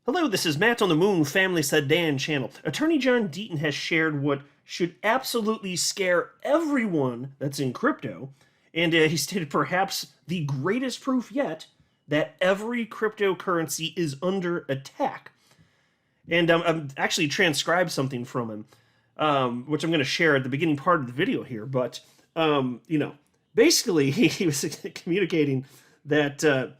Hello, this is Matt on the Moon Family Said Dan channel. Attorney John Deaton has shared what should absolutely scare everyone that's in crypto, and he stated perhaps the greatest proof yet that every cryptocurrency is under attack. And I'm actually transcribed something from him, which I'm going to share at the beginning part of the video here. But, basically he was communicating that,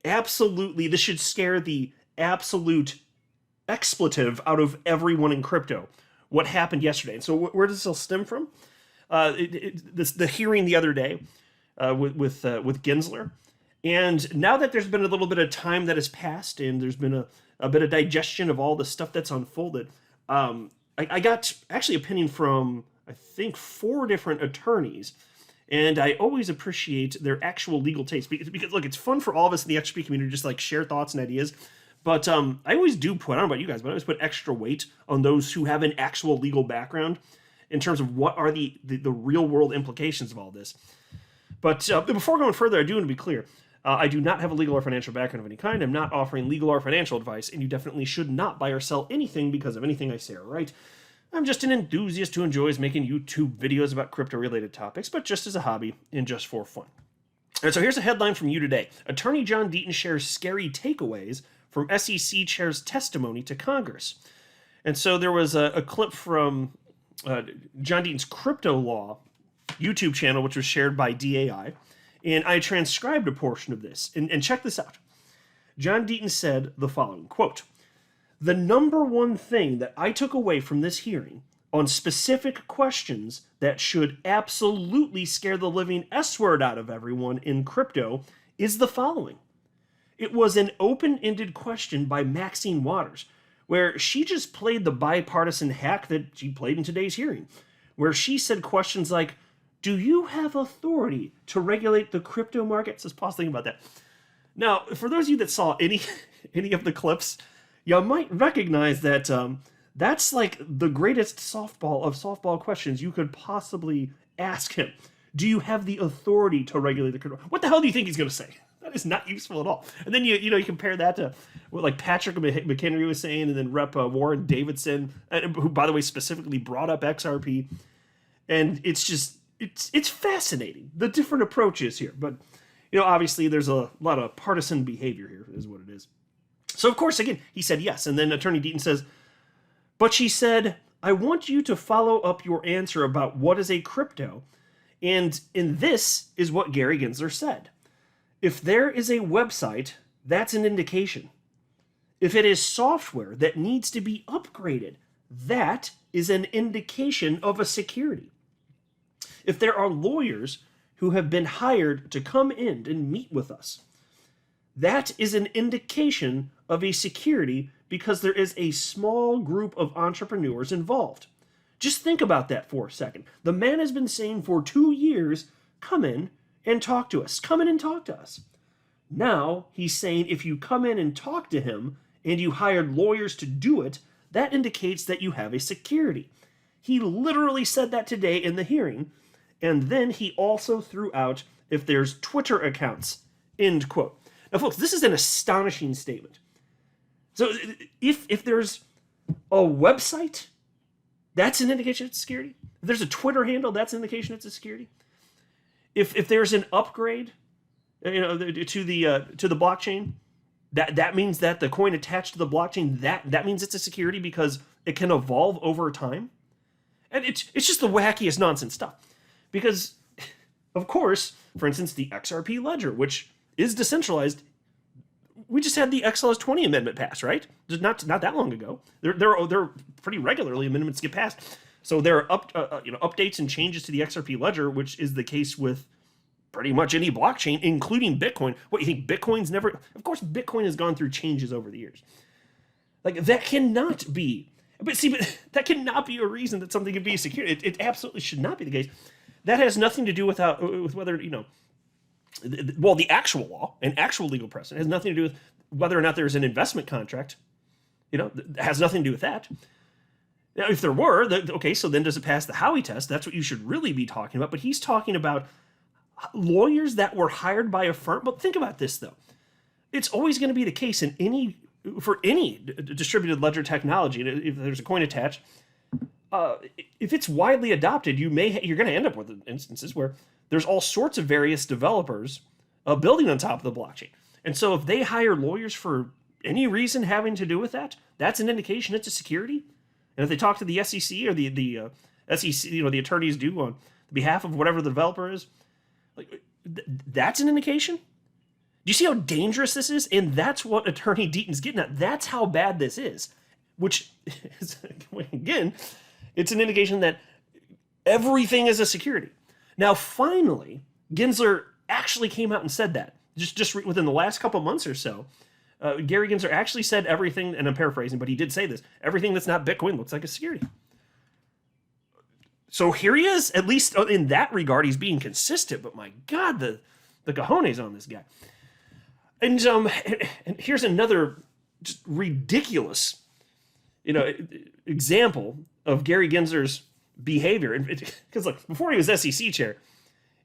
absolutely this should scare the absolute expletive out of everyone in crypto. What happened yesterday? And so where does this all stem from? The hearing the other day with Gensler. And now that there's been a little bit of time that has passed and there's been a bit of digestion of all the stuff that's unfolded, I got actually opinion from, I think, 4 different attorneys. And I always appreciate their actual legal taste because look, it's fun for all of us in the XP community to just like share thoughts and ideas. But I always do put, I don't know about you guys, but I always put extra weight on those who have an actual legal background in terms of what are the real world implications of all this. But before going further, I do want to be clear. I do not have a legal or financial background of any kind. I'm not offering legal or financial advice, and you definitely should not buy or sell anything because of anything I say or write. I'm just an enthusiast who enjoys making YouTube videos about crypto-related topics, but just as a hobby and just for fun. And so here's a headline from you today. Attorney John Deaton shares scary takeaways from SEC chair's testimony to Congress. And so there was a clip from John Deaton's Crypto Law YouTube channel, which was shared by DAI, and I transcribed a portion of this. And check this out. John Deaton said the following, quote, "The number one thing that I took away from this hearing on specific questions that should absolutely scare the living S-word out of everyone in crypto is the following. It was an open-ended question by Maxine Waters, where she just played the bipartisan hack that she played in today's hearing, where she said questions like, do you have authority to regulate the crypto markets? Let's pause thinking about that. Now, for those of you that saw any of the clips, you might recognize that that's like the greatest softball of softball questions you could possibly ask him. Do you have the authority to regulate the crypto? What the hell do you think he's going to say? That is not useful at all. And then you compare that to what like Patrick McHenry was saying, and then Rep. Warren Davidson, who by the way specifically brought up XRP, and it's just it's fascinating the different approaches here. But obviously there's a lot of partisan behavior here, is what it is. So of course again he said yes, and then Attorney Deaton says, but she said, I want you to follow up your answer about what is a crypto, and this is what Gary Gensler said. If there is a website, that's an indication. If it is software that needs to be upgraded, that is an indication of a security. If there are lawyers who have been hired to come in and meet with us, that is an indication of a security because there is a small group of entrepreneurs involved. Just think about that for a second. The man has been saying for 2 years, come in and talk to us. Come in and talk to us. Now he's saying if you come in and talk to him and you hired lawyers to do it, that indicates that you have a security. He literally said that today in the hearing, and then he also threw out if there's Twitter accounts, end quote. Now folks, this is an astonishing statement. So if there's a website, that's an indication it's security. If there's a Twitter handle, that's an indication it's a security. If there's an upgrade, to the blockchain, that means that the coin attached to the blockchain, that means it's a security because it can evolve over time. And it's just the wackiest nonsense stuff. Because, of course, for instance, the XRP ledger, which is decentralized, we just had the XLS 20 amendment passed, right? Not that long ago. There pretty regularly amendments get passed. So there are updates and changes to the XRP ledger, which is the case with pretty much any blockchain, including Bitcoin. What, you think Bitcoin's never... Of course, Bitcoin has gone through changes over the years. Like, that cannot be... But that cannot be a reason that something can be secure. It absolutely should not be the case. That has nothing to do with whether, the actual law and actual legal precedent has nothing to do with whether or not there's an investment contract. It has nothing to do with that. Now, if there were, okay, so then does it pass the Howey test? That's what you should really be talking about. But he's talking about lawyers that were hired by a firm. But think about this, though. It's always going to be the case in any for any distributed ledger technology, if there's a coin attached, if it's widely adopted, you're going to end up with instances where there's all sorts of various developers building on top of the blockchain. And so if they hire lawyers for any reason having to do with that, that's an indication it's a security. And if they talk to the SEC or the SEC, the attorneys do on behalf of whatever the developer is, that's an indication. Do you see how dangerous this is? And that's what Attorney Deaton's getting at. That's how bad this is. Which is, again, it's an indication that everything is a security. Now, finally, Gensler actually came out and said that. Just within the last couple months or so, Gary Gensler actually said everything, and I'm paraphrasing, but he did say this, everything that's not Bitcoin looks like a security. So here he is, at least in that regard, he's being consistent, but my God, the cojones on this guy. And here's another just ridiculous, example of Gary Gensler's behavior. Because look, before he was SEC chair,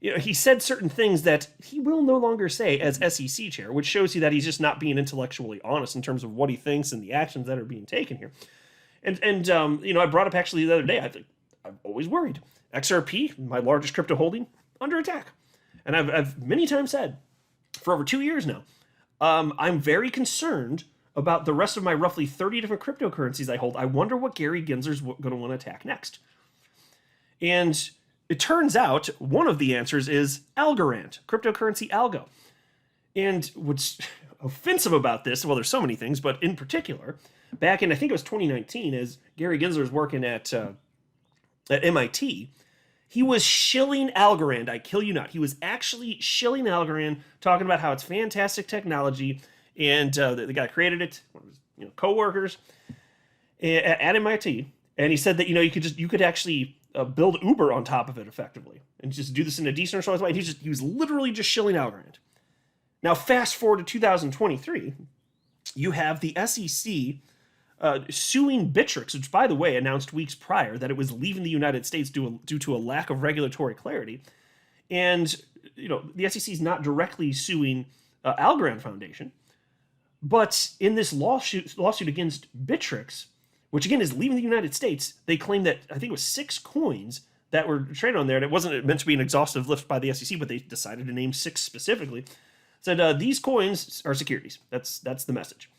he said certain things that he will no longer say as SEC chair, which shows you that he's just not being intellectually honest in terms of what he thinks and the actions that are being taken here. And I brought up actually the other day, I've always worried. XRP, my largest crypto holding, under attack. And I've many times said, for over 2 years now, I'm very concerned about the rest of my roughly 30 different cryptocurrencies I hold. I wonder what Gary Gensler's going to want to attack next. And it turns out one of the answers is Algorand, cryptocurrency algo. And what's offensive about this, well, there's so many things, but in particular, back in, I think it was 2019, as Gary Gensler was working at MIT, he was shilling Algorand. I kill you not. He was actually shilling Algorand, talking about how it's fantastic technology, and the guy created it, one of his coworkers at MIT, and he said that you could actually build Uber on top of it effectively, and just do this in a decentralized way. And he was literally just shilling Algorand. Now, fast forward to 2023, you have the SEC suing Bittrex, which, by the way, announced weeks prior that it was leaving the United States due to a lack of regulatory clarity. And, the SEC is not directly suing Algorand Foundation, but in this lawsuit against Bittrex, which again is leaving the United States, they claim that, I think it was 6 coins that were traded on there, and it wasn't meant to be an exhaustive list by the SEC, but they decided to name 6 specifically, said these coins are securities. That's the message.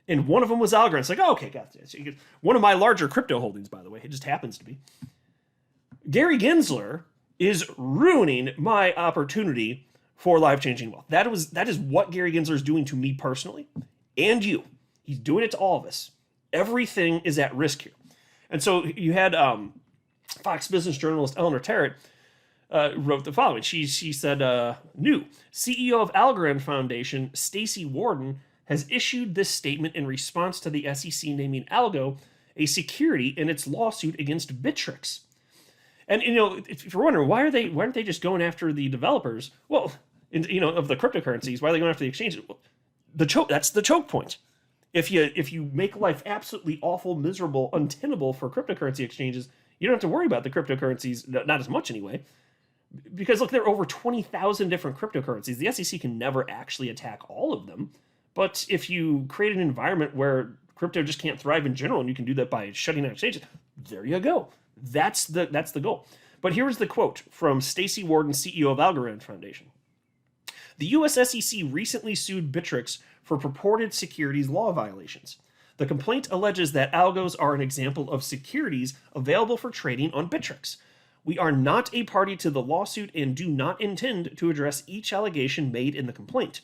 And one of them was Algorand. It's like, oh, okay, got it. One of my larger crypto holdings, by the way. It just happens to be. Gary Gensler is ruining my opportunity for life-changing wealth. That is what Gary Gensler is doing to me personally, and you. He's doing it to all of us. Everything is at risk here. And so you had Fox Business journalist Eleanor Terrett wrote the following. She said, new CEO of Algorand Foundation, Stacey Warden, has issued this statement in response to the SEC naming Algo a security in its lawsuit against Bittrex. And if you're wondering why aren't they just going after the developers? Well, of the cryptocurrencies, why are they going after the exchanges? Well, that's the choke point. If you make life absolutely awful, miserable, untenable for cryptocurrency exchanges, you don't have to worry about the cryptocurrencies, not as much anyway. Because look, there are over 20,000 different cryptocurrencies. The SEC can never actually attack all of them. But if you create an environment where crypto just can't thrive in general, and you can do that by shutting down exchanges, there you go. That's the goal. But here's the quote from Stacey Warden, CEO of Algorand Foundation. The U.S. SEC recently sued Bittrex for purported securities law violations. The complaint alleges that algos are an example of securities available for trading on Bittrex. We are not a party to the lawsuit and do not intend to address each allegation made in the complaint.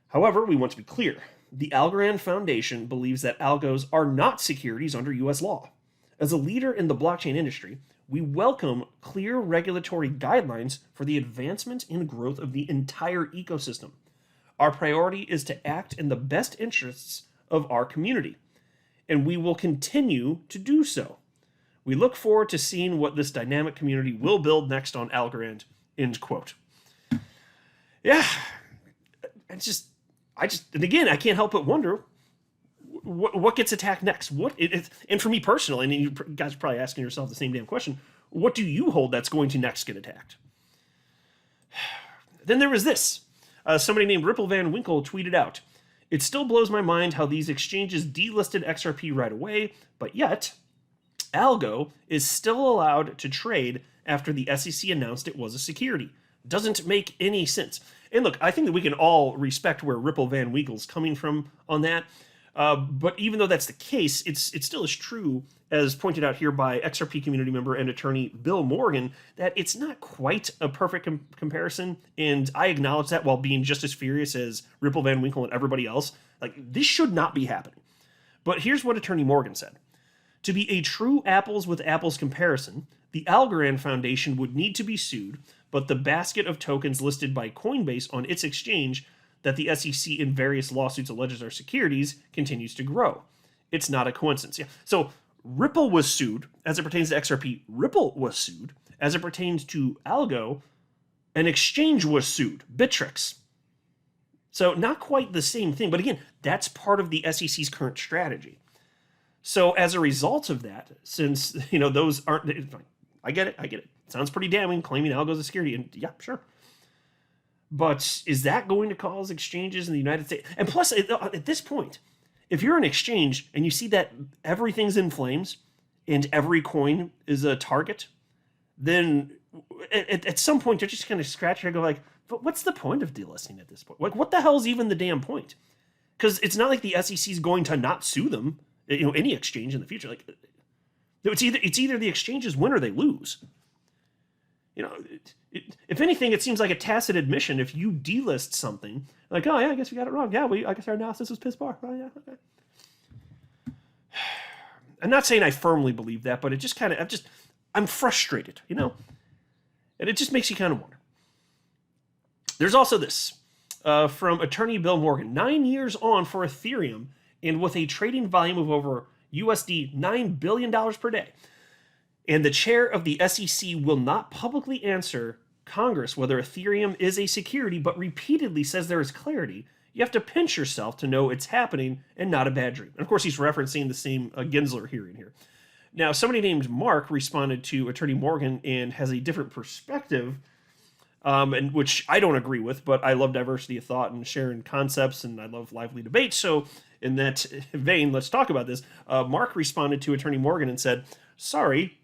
However, we want to be clear. The Algorand Foundation believes that algos are not securities under U.S. law. As a leader in the blockchain industry, we welcome clear regulatory guidelines for the advancement and growth of the entire ecosystem. Our priority is to act in the best interests of our community, and we will continue to do so. We look forward to seeing what this dynamic community will build next on Algorand, end quote. Yeah, and again, I can't help but wonder what gets attacked next. And for me personally, and you guys are probably asking yourself the same damn question, what do you hold that's going to next get attacked? Then there was this. Somebody named Ripple Van Winkle tweeted out, It still blows my mind how these exchanges delisted XRP right away, but yet Algo is still allowed to trade after the SEC announced it was a security. Doesn't make any sense. And look, I think that we can all respect where Ripple Van Winkle's coming from on that. But even though that's the case, it still is true, as pointed out here by XRP community member and attorney Bill Morgan, that it's not quite a perfect comparison. And I acknowledge that while being just as furious as Ripple Van Winkle and everybody else. Like, this should not be happening. But here's what attorney Morgan said. To be a true apples with apples comparison, the Algorand Foundation would need to be sued, but the basket of tokens listed by Coinbase on its exchange that the SEC in various lawsuits alleges are securities continues to grow. It's not a coincidence. Yeah. So Ripple was sued as it pertains to XRP. Ripple was sued as it pertains to Algo. An exchange was sued, Bittrex. So not quite the same thing, but again, that's part of the SEC's current strategy. So as a result of that, since those aren't, I get it. Sounds pretty damning, claiming Algo's a security, and yeah, sure. But is that going to cause exchanges in the United States? And plus, at this point, if you're an exchange and you see that everything's in flames and every coin is a target, then at some point you're just going to scratch your head and go like, but what's the point of delisting at this point? Like, what the hell's even the damn point? Because it's not like the SEC is going to not sue them, any exchange in the future. Like, it's either the exchanges win or they lose. If anything, it seems like a tacit admission if you delist something, like, oh yeah, I guess we got it wrong. Yeah, I guess our analysis was piss poor. Oh yeah, okay. I'm not saying I firmly believe that, but it just kind of, I'm frustrated, and it just makes you kind of wonder. There's also this from attorney Bill Morgan, 9 years on for Ethereum, and with a trading volume of over USD $9 billion per day. And the chair of the SEC will not publicly answer Congress whether Ethereum is a security, but repeatedly says there is clarity. You have to pinch yourself to know it's happening and not a bad dream. And of course, he's referencing the same Gensler hearing here. Now, somebody named Mark responded to attorney Morgan and has a different perspective, and which I don't agree with, but I love diversity of thought and sharing concepts, and I love lively debate. So in that vein, let's talk about this. Mark responded to attorney Morgan and said, sorry,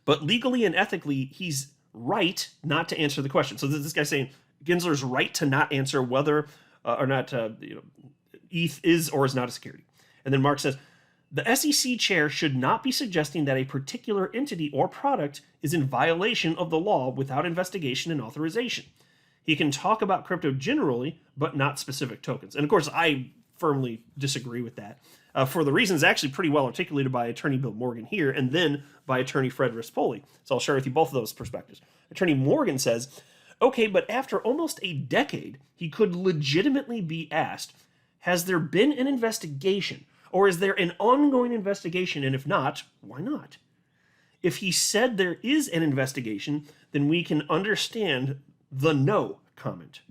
but legally and ethically, he's right not to answer the question. So this guy's saying Gensler's right to not answer whether or not ETH is or is not a security. And then Mark says, the SEC chair should not be suggesting that a particular entity or product is in violation of the law without investigation and authorization. He can talk about crypto generally, but not specific tokens. And of course, I firmly disagree with that. For the reasons actually pretty well articulated by attorney Bill Morgan here, and then by attorney Fred Rispoli. So I'll share with you both of those perspectives. Attorney Morgan says, okay, but after almost a decade, he could legitimately be asked, has there been an investigation, or is there an ongoing investigation, and if not, why not? If he said there is an investigation, then we can understand the no comment.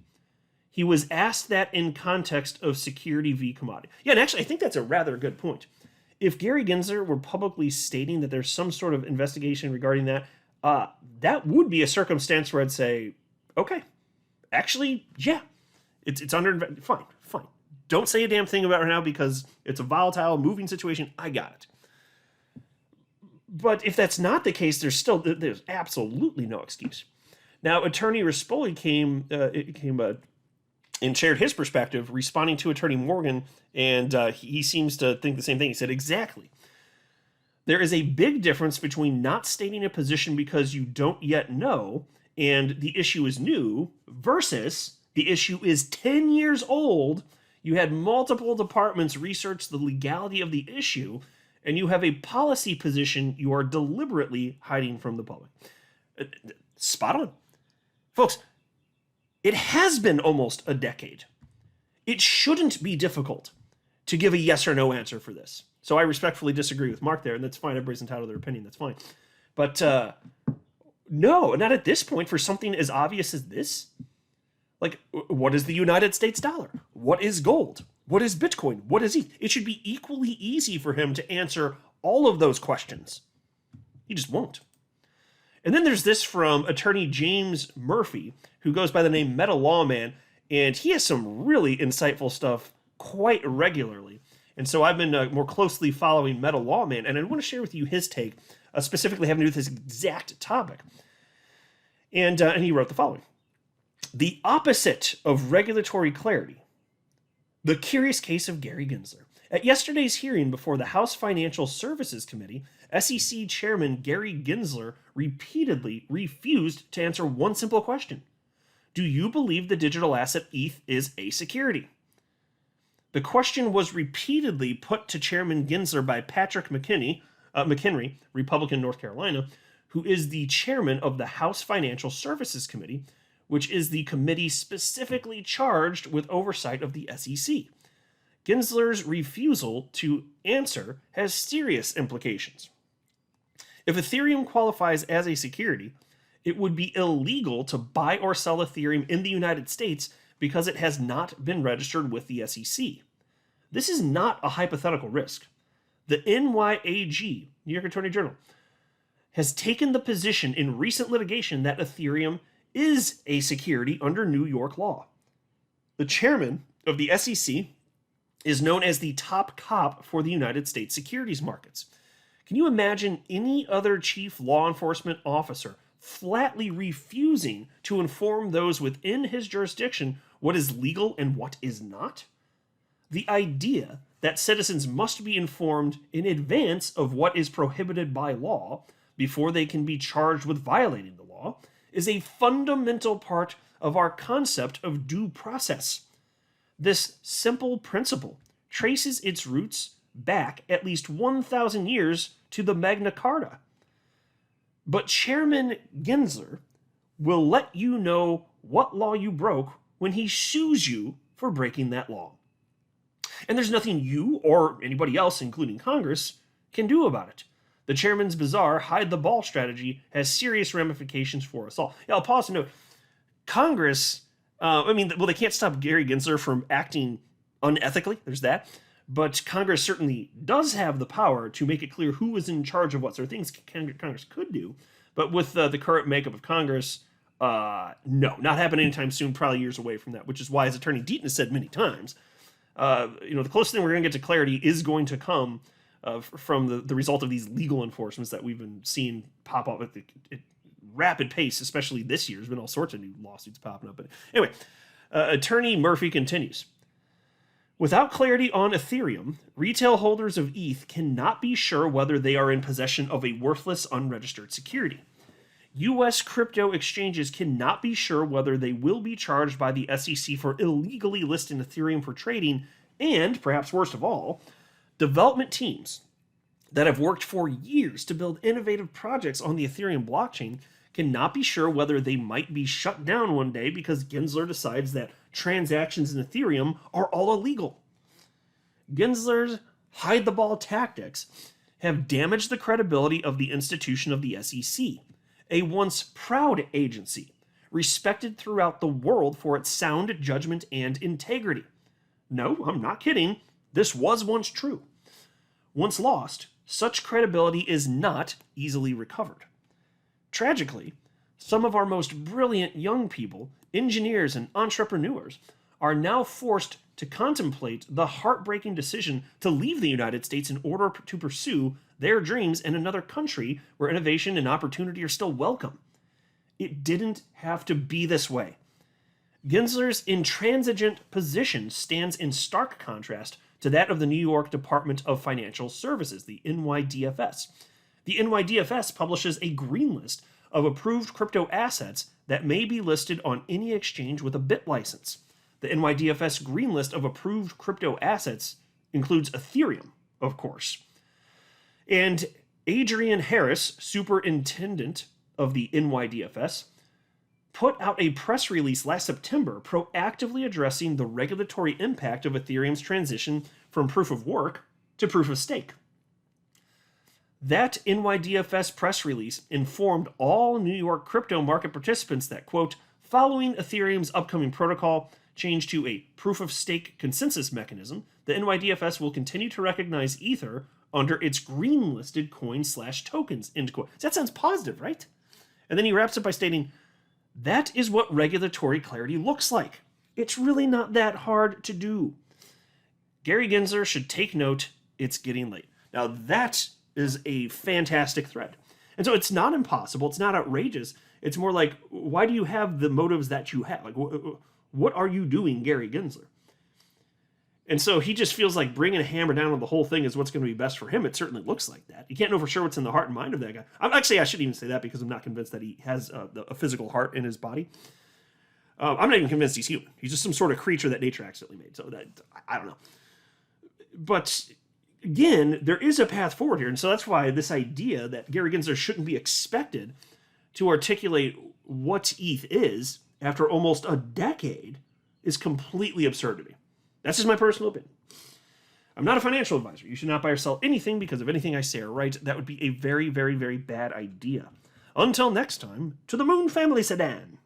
He was asked that in context of security v. commodity. Yeah, and actually, I think that's a rather good point. If Gary Gensler were publicly stating that there's some sort of investigation regarding that, that would be a circumstance where I'd say, okay, actually, yeah, it's under, fine. Don't say a damn thing about it now because it's a volatile, moving situation. I got it. But if that's not the case, there's absolutely no excuse. Now, attorney Rispoli came and shared his perspective, responding to attorney Morgan, and he seems to think the same thing. He said, exactly. There is a big difference between not stating a position because you don't yet know, and the issue is new, versus the issue is 10 years old, you had multiple departments research the legality of the issue, and you have a policy position you are deliberately hiding from the public. Spot on. Folks, it has been almost a decade. It shouldn't be difficult to give a yes or no answer for this. So I respectfully disagree with Mark there, and that's fine. Everybody's entitled to their opinion. That's fine. But no, not at this point for something as obvious as this. Like, what is the United States dollar? What is gold? What is Bitcoin? What is ETH? It should be equally easy for him to answer all of those questions. He just won't. And then there's this from attorney James Murphy, who goes by the name Meta Lawman, and he has some really insightful stuff quite regularly. And so I've been more closely following Metal Lawman, and I want to share with you his take, specifically having to do with this exact topic. And he wrote the following. The opposite of regulatory clarity. The curious case of Gary Gensler. At yesterday's hearing before the House Financial Services Committee, SEC Chairman Gary Gensler repeatedly refused to answer one simple question. Do you believe the digital asset ETH is a security? The question was repeatedly put to Chairman Gensler by Patrick McHenry, Republican, North Carolina, who is the chairman of the House Financial Services Committee, which is the committee specifically charged with oversight of the SEC. Gensler's refusal to answer has serious implications. If Ethereum qualifies as a security, it would be illegal to buy or sell Ethereum in the United States because it has not been registered with the SEC. This is not a hypothetical risk. The NYAG, New York Attorney General, has taken the position in recent litigation that Ethereum is a security under New York law. The chairman of the SEC is known as the top cop for the United States securities markets. Can you imagine any other chief law enforcement officer flatly refusing to inform those within his jurisdiction what is legal and what is not? The idea that citizens must be informed in advance of what is prohibited by law before they can be charged with violating the law is a fundamental part of our concept of due process. This simple principle traces its roots back at least 1,000 years to the Magna Carta. But Chairman Gensler will let you know what law you broke when he sues you for breaking that law. And there's nothing you or anybody else, including Congress, can do about it. The chairman's bizarre hide-the-ball strategy has serious ramifications for us all. Yeah, I'll pause to note, Congress, they can't stop Gary Gensler from acting unethically, there's that, but Congress certainly does have the power to make it clear who is in charge of what. So things Congress could do, but with the current makeup of Congress, no, not happening anytime soon, probably years away from that, which is why, as Attorney Deaton has said many times, the closest thing we're going to get to clarity is going to come from the result of these legal enforcements that we've been seeing pop up at rapid pace, especially this year. There's been all sorts of new lawsuits popping up. But anyway, Attorney Murphy continues. Without clarity on Ethereum, retail holders of ETH cannot be sure whether they are in possession of a worthless, unregistered security. U.S. crypto exchanges cannot be sure whether they will be charged by the SEC for illegally listing Ethereum for trading, and, perhaps worst of all, development teams that have worked for years to build innovative projects on the Ethereum blockchain cannot be sure whether they might be shut down one day because Gensler decides that transactions in Ethereum are all illegal. Gensler's hide-the-ball tactics have damaged the credibility of the institution of the SEC, a once proud agency, respected throughout the world for its sound judgment and integrity. No, I'm not kidding. This was once true. Once lost, such credibility is not easily recovered. Tragically, some of our most brilliant young people, engineers and entrepreneurs, are now forced to contemplate the heartbreaking decision to leave the United States in order to pursue their dreams in another country where innovation and opportunity are still welcome. It didn't have to be this way. Gensler's intransigent position stands in stark contrast to that of the New York Department of Financial Services, the NYDFS. The NYDFS publishes a green list of approved crypto assets that may be listed on any exchange with a BIT license. The NYDFS green list of approved crypto assets includes Ethereum, of course. And Adrian Harris, superintendent of the NYDFS, put out a press release last September proactively addressing the regulatory impact of Ethereum's transition from proof of work to proof of stake. That NYDFS press release informed all New York crypto market participants that, quote, following Ethereum's upcoming protocol change to a proof of stake consensus mechanism, the NYDFS will continue to recognize Ether under its green-listed coin/tokens, end quote. So that sounds positive, right? And then he wraps up by stating, that is what regulatory clarity looks like. It's really not that hard to do. Gary Gensler should take note. It's getting late. Now, that is a fantastic thread. And so it's not impossible. It's not outrageous. It's more like, why do you have the motives that you have? Like, what are you doing, Gary Gensler? And so he just feels like bringing a hammer down on the whole thing is what's going to be best for him. It certainly looks like that. You can't know for sure what's in the heart and mind of that guy. Actually, I shouldn't even say that because I'm not convinced that he has a physical heart in his body. I'm not even convinced he's human. He's just some sort of creature that nature accidentally made. So that, I don't know. But again, there is a path forward here. And so that's why this idea that Gary Gensler shouldn't be expected to articulate what ETH is after almost a decade is completely absurd to me. That's just my personal opinion. I'm not a financial advisor. You should not buy or sell anything because of anything I say or write. That would be a very, very, very bad idea. Until next time, to the Moon Family Sedan.